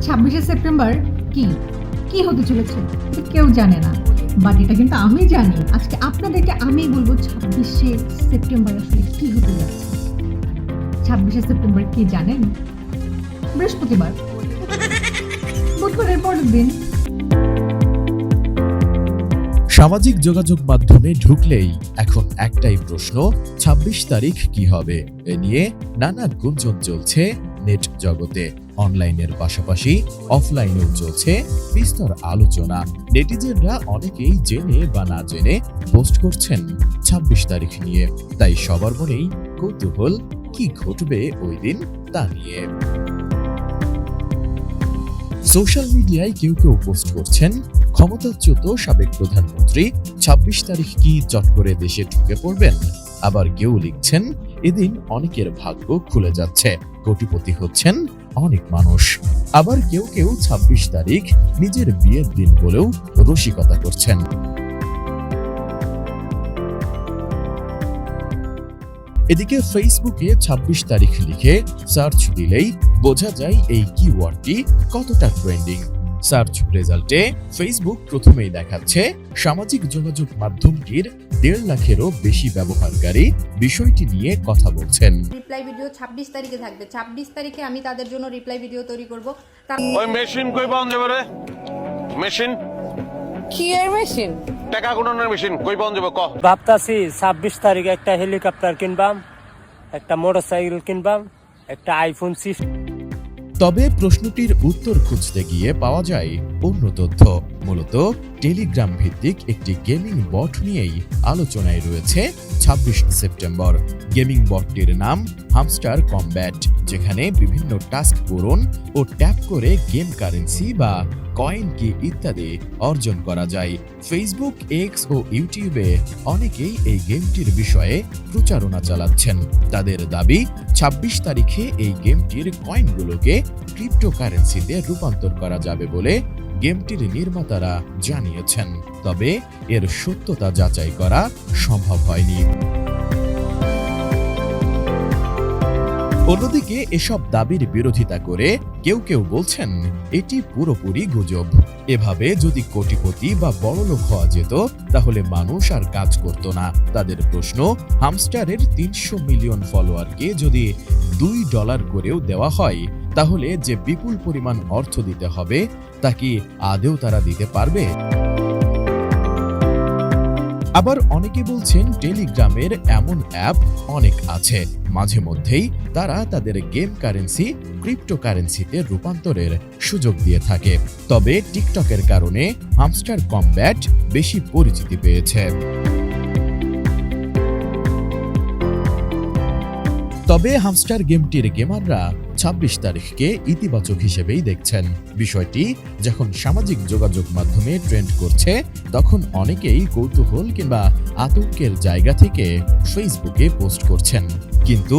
26শে September কি কি হতে চলেছে কেউ জানে না, বাট এটা কিন্তু আমি জানি। আজকে আপনাদেরকে আমি বলবো 26শে সেপ্টেম্বর আসলে কি হতে যাচ্ছে। 26শে সেপ্টেম্বর কি জানেন? বৃহস্পতিবার, বুধবারের পরের দিন। সামাজিক যোগাযোগ মাধ্যমে ঢুকলেই এখন একটাই প্রশ্ন, 26 তারিখ কি হবে? এ নিয়ে নানা গুঞ্জন চলছে নেট জগতে। অনলাইনের পাশাপাশি অফলাইনেও চলছে বিস্তর আলোচনা। নেটিজেনরা অনেকেই জেনে বা না জেনে পোস্ট করছেন 26 তারিখ নিয়ে। তাই সবার মনেই কৌতূহল, কি ঘটবে ওই দিন তা নিয়ে। সোশ্যাল মিডিয়ায় কেউ কেউ পোস্ট করছেন, ক্ষমতাচ্যুত সাবেক প্রধানমন্ত্রী 26 তারিখ কি চট করে দেশে ঢুকে পড়বেন। আবার কেউ লিখছেন, এদিন অনেকের ভাগ্য খুলে যাচ্ছে, কোটিপতি হচ্ছেন অনেক মানুষ। আবার কেউ কেউ 26 তারিখ নিজের বিয়ের দিন বলেও রসিকতা করছেন। এদিকে ফেসবুকে 26 তারিখ লিখে সার্চ দিলেই বোঝা যায় এই কিওয়ার্ডটি কতটা ট্রেন্ডিং। সার্চ রেজাল্টে ফেসবুক প্রথমেই দেখাচ্ছে সামাজিক যোগাযোগ মাধ্যমটির 1.5 লাখেরও বেশি ব্যবহারকারী বিষয়টি নিয়ে কথা বলছেন। রিপ্লাই ভিডিও 26 তারিখে থাকবে। 26 তারিখে আমি তাদের জন্য রিপ্লাই ভিডিও তৈরি করব। ওই মেশিন কই পাওয়া যাবে রে? মেশিন কি এর মেশিন? টাকা গুণনের মেশিন কই পাওয়া যাবে ক? ভাবতাছি 26 তারিখে একটা হেলিকপ্টার কিনবাম, একটা মোটরসাইকেল কিনবাম, একটা আইফোন 6। তবে প্রশ্নটির উত্তর খুঁজতে গিয়ে পাওয়া যায় অন্য তথ্য। মূলত টেলিগ্রাম ভিত্তিক একটি গেমিং বট নিয়েই আলোচনায় রয়েছে 26 সেপ্টেম্বর। গেমিং বটটির নাম হামস্টার কমব্যাট, যেখানে বিভিন্ন টাস্ক পূরণ ও ট্যাপ করে গেম কারেন্সি বা কয়েন কি ইত্যাদি অর্জন করা যায়। ফেসবুক, এক্স ও ইউটিউবে অনেকেই এই গেমটির বিষয়ে প্রচারণা চালাচ্ছেন। তাদের দাবি 26 তারিখে এই গেমটির কয়েনগুলোকে ক্রিপ্টোকারেন্সিতে রূপান্তর করা যাবে বলে গেমটির নির্মাতারা জানিয়েছেন। তবে এর সত্যতা যাচাই করা সম্ভব হয়নি। অন্যদিকে এসব দাবির বিরোধিতা করে কেউ কেউ বলছেন এটি পুরোপুরি গুজব। এভাবে যদি কোটিপতি বা বড়লোক হওয়া যেত তাহলে মানুষ আর কাজ করত না। তাদের প্রশ্ন, হামস্টারের 300 মিলিয়ন ফলোয়ারকে যদি $2 করেও দেওয়া হয় তাহলে যে বিপুল পরিমাণ অর্থ দিতে হবে তা কি আদৌ তারা দিতে পারবে? আবার অনেকে বলছেন টেলিগ্রামের এমন অ্যাপ অনেক আছে, মাঝে মধ্যেই তারা তাদের গেম কারেন্সি ক্রিপ্টোকারেন্সিতে রূপান্তরের সুযোগ দিয়ে থাকে। তবে টিকটকের কারণে হামস্টার কমব্যাট বেশি পরিচিতি পেয়েছে। তবে হামস্টার গেমটির গেমাররা 26 তারিখকে ইতিবাচক হিসেবেই দেখছেন। বিষয়টি যখন সামাজিক যোগাযোগ মাধ্যমে ট্রেন্ড করছে তখন অনেকেই কৌতূহল কিংবা আতঙ্কের জায়গা থেকে ফেসবুকে পোস্ট করছেন। কিন্তু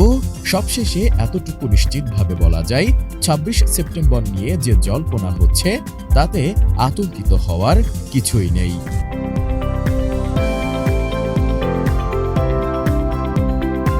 সবশেষে এতটুকু নিশ্চিতভাবে বলা যায়, 26 সেপ্টেম্বর নিয়ে যে জল্পনা হচ্ছে তাতে আতঙ্কিত হওয়ার কিছুই নেই।